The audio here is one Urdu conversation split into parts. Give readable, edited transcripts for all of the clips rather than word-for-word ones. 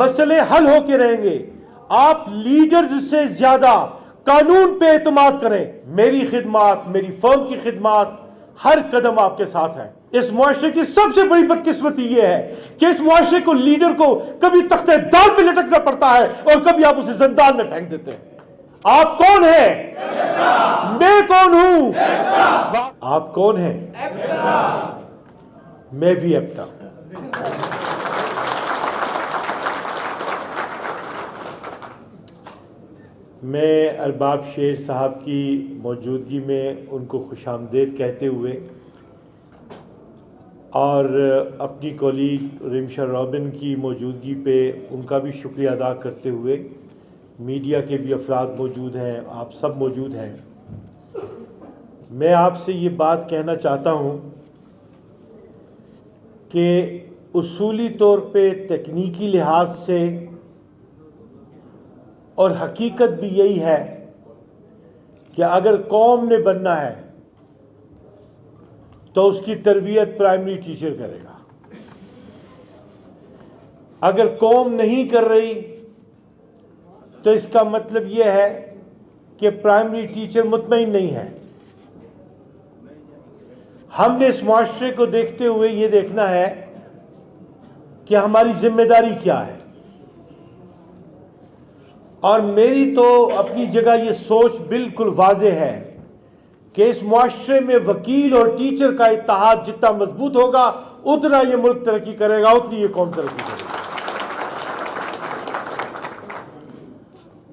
مسئلے حل ہو کے رہیں گے. آپ لیڈرز سے زیادہ قانون پہ اعتماد کریں. میری خدمات، میری فرم کی خدمات ہر قدم آپ کے ساتھ ہے. اس معاشرے کی سب سے بڑی بدقسمتی یہ ہے کہ اس معاشرے کو، لیڈر کو کبھی تختہ دار پہ لٹکنا پڑتا ہے اور کبھی آپ اسے زندان میں پھینک دیتے ہیں. آپ کون ہیں؟ میں کون ہوں؟ آپ کون ہیں؟ میں بھی ایپٹا ہوں. میں ارباب شیر صاحب کی موجودگی میں ان کو خوش آمدید کہتے ہوئے اور اپنی کولیگ ریمشا رابن کی موجودگی پہ ان کا بھی شکریہ ادا کرتے ہوئے، میڈیا کے بھی افراد موجود ہیں، آپ سب موجود ہیں، میں آپ سے یہ بات کہنا چاہتا ہوں کہ اصولی طور پہ تکنیکی لحاظ سے اور حقیقت بھی یہی ہے کہ اگر قوم نے بننا ہے تو اس کی تربیت پرائمری ٹیچر کرے گا. اگر قوم نہیں کر رہی تو اس کا مطلب یہ ہے کہ پرائمری ٹیچر مطمئن نہیں ہے. ہم نے اس معاشرے کو دیکھتے ہوئے یہ دیکھنا ہے کہ ہماری ذمہ داری کیا ہے. اور میری تو اپنی جگہ یہ سوچ بالکل واضح ہے کہ اس معاشرے میں وکیل اور ٹیچر کا اتحاد جتنا مضبوط ہوگا اتنا یہ ملک ترقی کرے گا، اتنی یہ قوم ترقی کرے گی.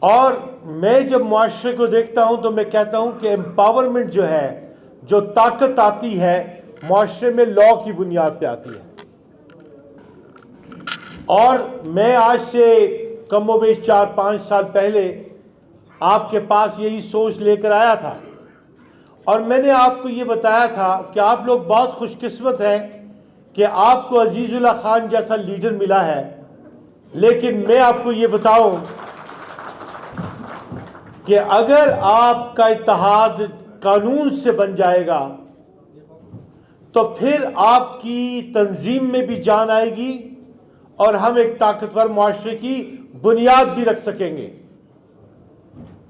اور میں جب معاشرے کو دیکھتا ہوں تو میں کہتا ہوں کہ امپاورمنٹ جو ہے، جو طاقت آتی ہے معاشرے میں، لا کی بنیاد پہ آتی ہے. اور میں آج سے کم و بیش 4-5 سال پہلے آپ کے پاس یہی سوچ لے کر آیا تھا اور میں نے آپ کو یہ بتایا تھا کہ آپ لوگ بہت خوش قسمت ہیں کہ آپ کو عزیز اللہ خان جیسا لیڈر ملا ہے. لیکن میں آپ کو یہ بتاؤں کہ اگر آپ کا اتحاد قانون سے بن جائے گا تو پھر آپ کی تنظیم میں بھی جان آئے گی اور ہم ایک طاقتور معاشرے کی بنیاد بھی رکھ سکیں گے.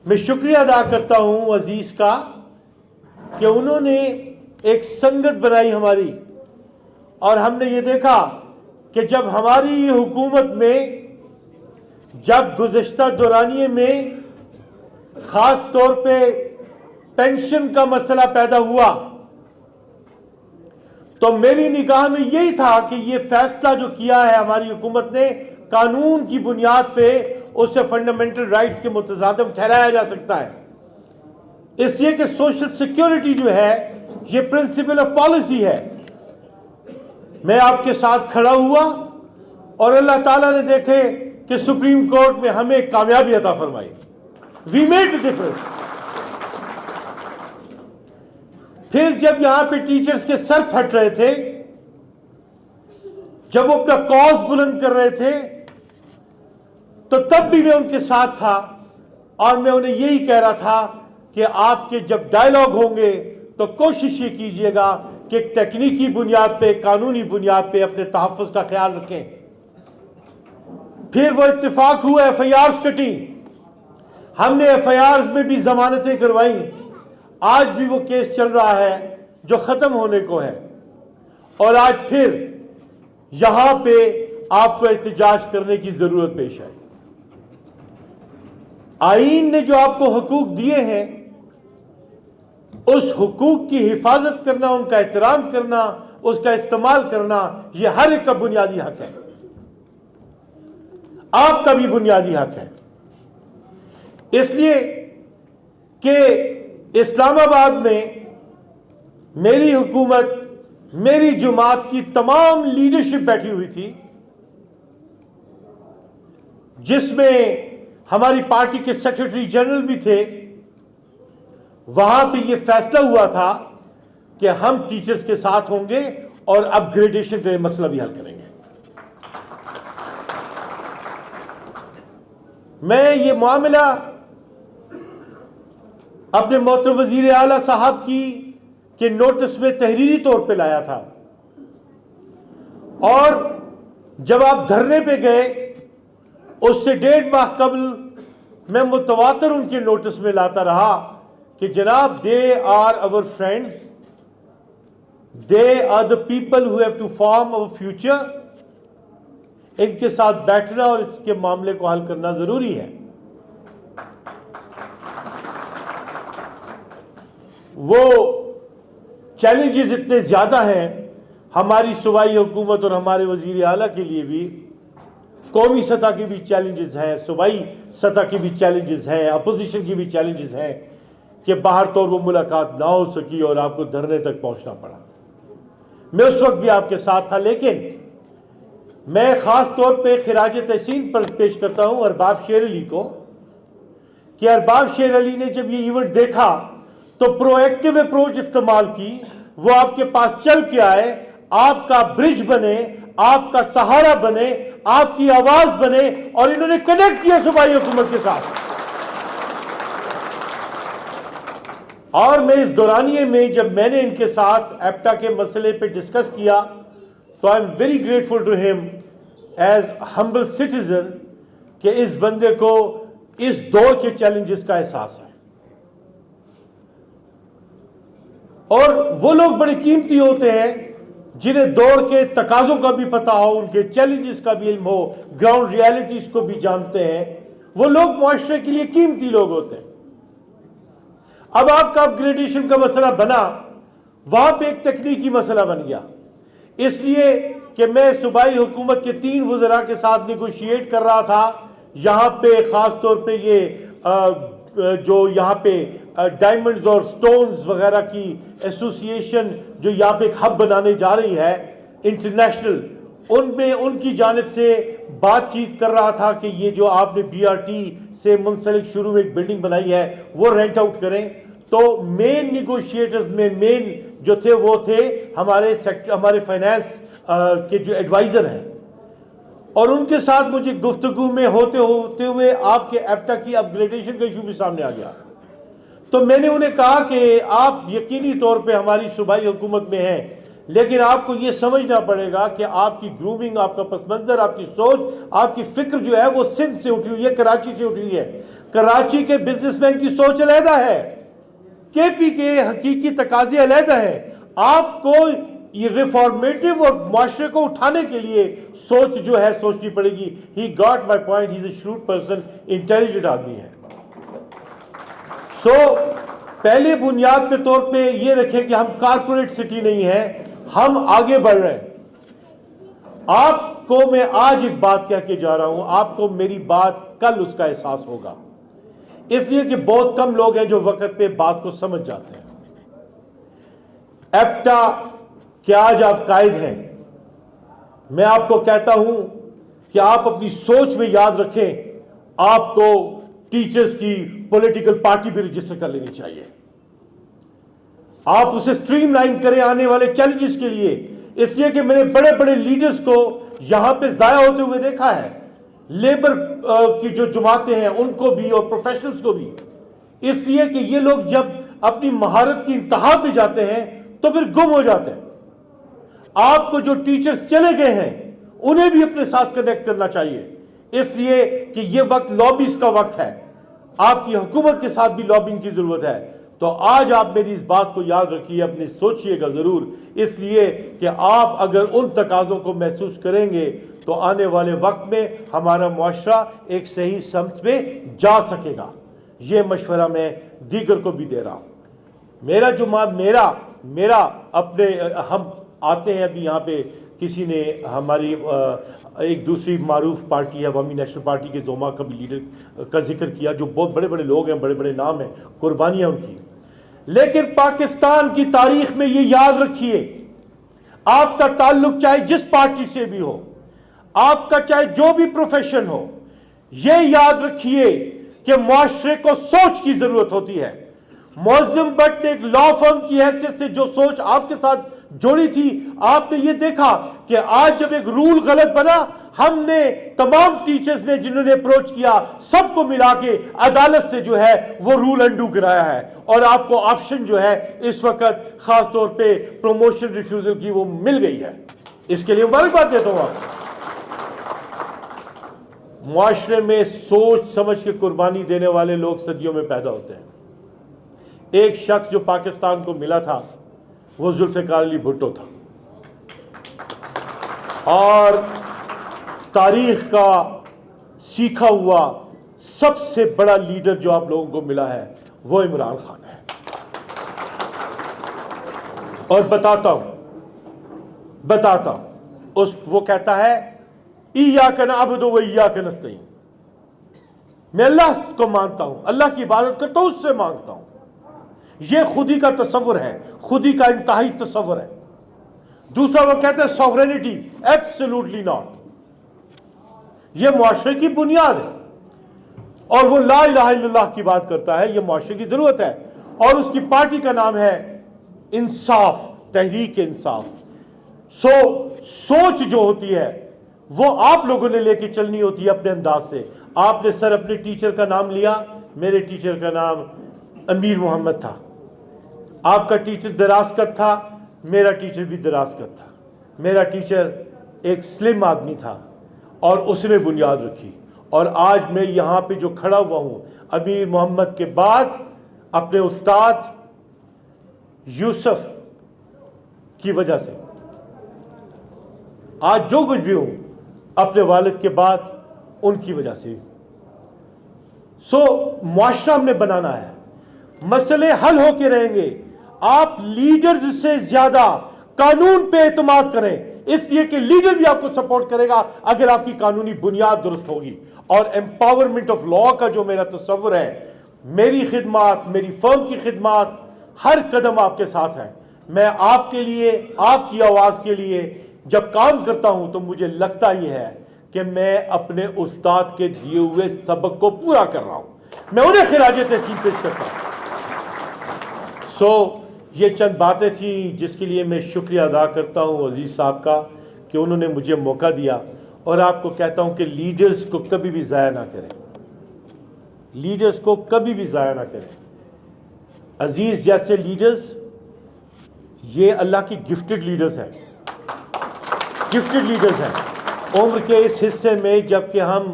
میں شکریہ ادا کرتا ہوں عزیز کا کہ انہوں نے ایک سنگت بنائی ہماری، اور ہم نے یہ دیکھا کہ جب ہماری حکومت میں، جب گزشتہ دورانیے میں خاص طور پہ پینشن کا مسئلہ پیدا ہوا تو میری نگاہ میں یہی تھا کہ یہ فیصلہ جو کیا ہے ہماری حکومت نے قانون کی بنیاد پہ، اسے فنڈامنٹل رائٹس کے متصادم ٹھہرایا جا سکتا ہے. اس لیے کہ سوشل سیکیورٹی جو ہے یہ پرنسپل آف پالیسی ہے. میں آپ کے ساتھ کھڑا ہوا اور اللہ تعالیٰ نے دیکھے کہ سپریم کورٹ میں ہمیں کامیابی عطا فرمائی. We made the difference. پھر جب یہاں پہ ٹیچرز کے سر پھٹ رہے تھے، جب وہ اپنا کاز بلند کر رہے تھے، تو تب بھی میں ان کے ساتھ تھا اور میں انہیں یہی کہہ رہا تھا کہ آپ کے جب ڈائیلاگ ہوں گے تو کوشش یہ کیجئے گا کہ ایک تکنیکی بنیاد پہ، قانونی بنیاد پہ اپنے تحفظ کا خیال رکھیں. پھر وہ اتفاق ہوا، ایف آئی آرز کٹی. ہم نے ایف آئی آرز میں بھی ضمانتیں کروائیں. آج بھی وہ کیس چل رہا ہے جو ختم ہونے کو ہے، اور آج پھر یہاں پہ آپ کو احتجاج کرنے کی ضرورت پیش آئی. آئین نے جو آپ کو حقوق دیے ہیں، اس حقوق کی حفاظت کرنا، ان کا احترام کرنا، اس کا استعمال کرنا، یہ ہر ایک کا بنیادی حق ہے. آپ کا بھی بنیادی حق ہے. اس لیے کہ اسلام آباد میں میری حکومت، میری جماعت کی تمام لیڈرشپ بیٹھی ہوئی تھی، جس میں ہماری پارٹی کے سیکریٹری جنرل بھی تھے. وہاں پہ یہ فیصلہ ہوا تھا کہ ہم ٹیچرز کے ساتھ ہوں گے اور اپ گریڈیشن کا یہ مسئلہ بھی حل کریں گے. میں یہ معاملہ اپنے محترم وزیر اعلیٰ صاحب کی کے نوٹس میں تحریری طور پہ لایا تھا، اور جب آپ دھرنے پہ گئے اس سے 1.5 ماہ قبل میں متواتر ان کے نوٹس میں لاتا رہا کہ جناب they are our friends, they are the people who have to form our future. ان کے ساتھ بیٹھنا اور اس کے معاملے کو حل کرنا ضروری ہے. وہ چیلنجز اتنے زیادہ ہیں ہماری صوبائی حکومت اور ہمارے وزیر اعلیٰ کے لیے بھی. قومی سطح کی بھی چیلنجز ہیں, صوبائی سطح کی بھی چیلنجز ہیں, اپوزیشن کی بھی چیلنجز ہیں کہ باہر طور وہ ملاقات نہ ہو سکی اور آپ کو دھرنے تک پہنچنا پڑا. میں اس وقت بھی آپ کے ساتھ تھا, لیکن میں خاص طور پہ خراج تحسین پر پیش کرتا ہوں ارباب شیر علی کو کہ ارباب شیر علی نے جب یہ ایونٹ دیکھا تو پرو ایکٹیو اپروچ استعمال کی. وہ آپ کے پاس چل کے آئے, آپ کا برج بنے, آپ کا سہارا بنے, آپ کی آواز بنے, اور انہوں نے کنیکٹ کیا صوبائی حکومت کے ساتھ. اور میں اس دورانیے میں جب میں نے ان کے ساتھ ایپٹا کے مسئلے پہ ڈسکس کیا تو I am very grateful to him as humble citizen کہ اس بندے کو اس دور کے چیلنجز کا احساس ہے. اور وہ لوگ بڑے قیمتی ہوتے ہیں جنہیں دور کے تقاضوں کا بھی پتہ ہو, ان کے چیلنجز کا بھی علم ہو, گراؤنڈ ریالٹیز کو بھی جانتے ہیں. وہ لوگ معاشرے کے لیے قیمتی لوگ ہوتے ہیں. اب آپ کا اپ گریڈیشن کا مسئلہ بنا, وہاں پہ ایک تکنیکی مسئلہ بن گیا, اس لیے کہ میں صوبائی حکومت کے 3 وزراء کے ساتھ نیگوشیٹ کر رہا تھا. یہاں پہ خاص طور پہ یہ جو یہاں پہ ڈائمنڈز اور سٹونز وغیرہ کی ایسوسیشن جو یہاں پہ ایک ہب بنانے جا رہی ہے انٹرنیشنل, ان میں ان کی جانب سے بات چیت کر رہا تھا کہ یہ جو آپ نے بی آر ٹی سے منسلک شروع میں ایک بلڈنگ بنائی ہے وہ رینٹ آؤٹ کریں. تو مین نیگوشیٹرز میں مین جو تھے وہ تھے ہمارے فائنانس کے جو ایڈوائزر ہیں, اور ان کے ساتھ مجھے گفتگو میں ہوتے ہوئے آپ کے ایپٹا کی اپ گریڈیشن کا ایشو بھی سامنے آ گیا. تو میں نے انہیں کہا کہ آپ یقینی طور پہ ہماری صوبائی حکومت میں ہیں, لیکن آپ کو یہ سمجھنا پڑے گا کہ آپ کی گرومنگ, آپ کا پس منظر, آپ کی سوچ, آپ کی فکر جو ہے وہ سندھ سے اٹھی ہوئی ہے, کراچی سے اٹھی ہوئی ہے. کراچی کے بزنس مین کی سوچ علیحدہ ہے, کے پی کے حقیقی تقاضے علیحدہ ہیں. آپ کو یہ ریفارمیٹو اور معاشرے کو اٹھانے کے لیے سوچ جو ہے سوچنی پڑے گی. He got my point, he is a shrewd person, intelligent آدمی ہے. پہلے بنیاد پہ طور پہ یہ رکھیں کہ ہم کارپوریٹ سٹی نہیں ہیں, ہم آگے بڑھ رہے ہیں. آپ کو میں آج ایک بات کہہ کے جا رہا ہوں, آپ کو میری بات کل اس کا احساس ہوگا, اس لیے کہ بہت کم لوگ ہیں جو وقت پہ بات کو سمجھ جاتے ہیں. ایپٹا کہ آج آپ قائد ہیں, میں آپ کو کہتا ہوں کہ آپ اپنی سوچ میں یاد رکھیں آپ کو ٹیچرز کی پولیٹیکل پارٹی بھی رجسٹر کر لینی چاہیے. آپ اسے سٹریم لائن کریں آنے والے چیلنجز کے لیے, اس لیے کہ میں نے بڑے بڑے لیڈرز کو یہاں پہ ضائع ہوتے ہوئے دیکھا ہے, لیبر کی جو جماعتیں ہیں ان کو بھی اور پروفیشنلز کو بھی. اس لیے کہ یہ لوگ جب اپنی مہارت کی انتہا پہ جاتے ہیں تو پھر گم ہو جاتے ہیں. آپ کو جو ٹیچرز چلے گئے ہیں انہیں بھی اپنے ساتھ کنیکٹ کرنا چاہیے, اس لیے کہ یہ وقت لابیز کا وقت ہے. آپ کی حکومت کے ساتھ بھی لابنگ کی ضرورت ہے. تو آج آپ میری اس بات کو یاد رکھیے, اپنی سوچئے گا ضرور, اس لیے کہ آپ اگر ان تقاضوں کو محسوس کریں گے تو آنے والے وقت میں ہمارا معاشرہ ایک صحیح سمت میں جا سکے گا. یہ مشورہ میں دیگر کو بھی دے رہا ہوں. میرا اپنے ہم آتے ہیں ابھی یہاں پہ کسی نے ہماری ایک دوسری معروف پارٹی ہے عوامی نیشنل پارٹی کے زوما کا بھی لیڈر کا ذکر کیا, جو بہت بڑے بڑے لوگ ہیں, بڑے بڑے نام ہیں, قربانیاں ان کی. لیکن پاکستان کی تاریخ میں یہ یاد رکھیے, آپ کا تعلق چاہے جس پارٹی سے بھی ہو, آپ کا چاہے جو بھی پروفیشن ہو, یہ یاد رکھیے کہ معاشرے کو سوچ کی ضرورت ہوتی ہے. معظم بٹ نے ایک لا فرم کی حیثیت سے جو سوچ آپ کے ساتھ جوڑی تھی, آپ نے یہ دیکھا کہ آج جب ایک رول غلط بنا, ہم نے تمام ٹیچرز نے جنہوں نے اپروچ کیا سب کو ملا کے عدالت سے جو ہے وہ رول انڈو کرایا ہے, اور آپ کو آپشن جو ہے اس وقت خاص طور پہ پروموشن ریفیوزل کی وہ مل گئی ہے. اس کے لیے مبارکباد دیتا ہوں آپ. معاشرے میں سوچ سمجھ کے قربانی دینے والے لوگ صدیوں میں پیدا ہوتے ہیں. ایک شخص جو پاکستان کو ملا تھا وہ ذوالفقار علی بھٹو تھا, اور تاریخ کا سیکھا ہوا سب سے بڑا لیڈر جو آپ لوگوں کو ملا ہے وہ عمران خان ہے. اور بتاتا ہوں وہ کہتا ہے ایاک نعبد و ایاک نستعین, میں اللہ کو مانتا ہوں, اللہ کی عبادت کرتا ہوں, اس سے مانگتا ہوں. یہ خودی کا تصور ہے, خودی کا انتہائی تصور ہے. دوسرا وہ کہتے ہیں سوورینٹی, ایبسولوٹلی ناٹ. یہ معاشرے کی بنیاد ہے, اور وہ لا الہ الا اللہ کی بات کرتا ہے, یہ معاشرے کی ضرورت ہے. اور اس کی پارٹی کا نام ہے انصاف, تحریک انصاف. سوچ جو ہوتی ہے وہ آپ لوگوں نے لے کے چلنی ہوتی ہے اپنے انداز سے. آپ نے سر اپنے ٹیچر کا نام لیا, میرے ٹیچر کا نام امیر محمد تھا. آپ کا ٹیچر دراسکت تھا, میرا ٹیچر بھی دراسکت تھا. میرا ٹیچر ایک سلم آدمی تھا اور اس نے بنیاد رکھی, اور آج میں یہاں پہ جو کھڑا ہوا ہوں امیر محمد کے بعد اپنے استاد یوسف کی وجہ سے. آج جو کچھ بھی ہوں اپنے والد کے بعد ان کی وجہ سے. معاشرہ ہم نے بنانا ہے, مسئلے حل ہو کے رہیں گے. آپ لیڈرز سے زیادہ قانون پہ اعتماد کریں, اس لیے کہ لیڈر بھی آپ کو سپورٹ کرے گا اگر آپ کی قانونی بنیاد درست ہوگی. اور ایمپاورمنٹ آف لا کا جو میرا تصور ہے, میری خدمات, میری فرم کی خدمات, ہر قدم آپ کے ساتھ ہے. میں آپ کے لیے, آپ کی آواز کے لیے جب کام کرتا ہوں تو مجھے لگتا یہ ہے کہ میں اپنے استاد کے دیے ہوئے سبق کو پورا کر رہا ہوں, میں انہیں خراج تحسین پیش کرتا ہوں. یہ چند باتیں تھیں جس کے لیے میں شکریہ ادا کرتا ہوں عزیز صاحب کا کہ انہوں نے مجھے موقع دیا. اور آپ کو کہتا ہوں کہ لیڈرز کو کبھی بھی ضائع نہ کریں, لیڈرز کو کبھی بھی ضائع نہ کریں. عزیز جیسے لیڈرز یہ اللہ کی گفٹڈ لیڈرز ہیں, گفٹڈ لیڈرز ہیں. عمر کے اس حصے میں جب کہ ہم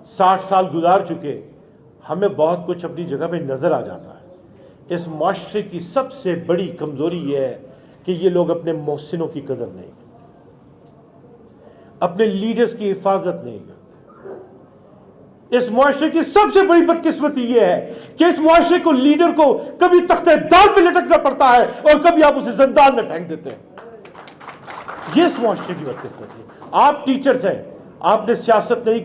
60 سال گزار چکے, ہمیں بہت کچھ اپنی جگہ پہ نظر آ جاتا ہے. اس معاشرے کی سب سے بڑی کمزوری یہ ہے کہ یہ لوگ اپنے محسنوں کی قدر نہیں کرتے, اپنے لیڈرز کی حفاظت نہیں کرتے. اس معاشرے کی سب سے بڑی بدقسمتی یہ ہے کہ اس معاشرے کو, لیڈر کو کبھی تختہ دار پہ لٹکنا پڑتا ہے اور کبھی آپ اسے زندان میں پھینک دیتے ہیں. یہ اس معاشرے کی بدقسمتی ہے. آپ ٹیچرز ہیں, آپ نے سیاست نہیں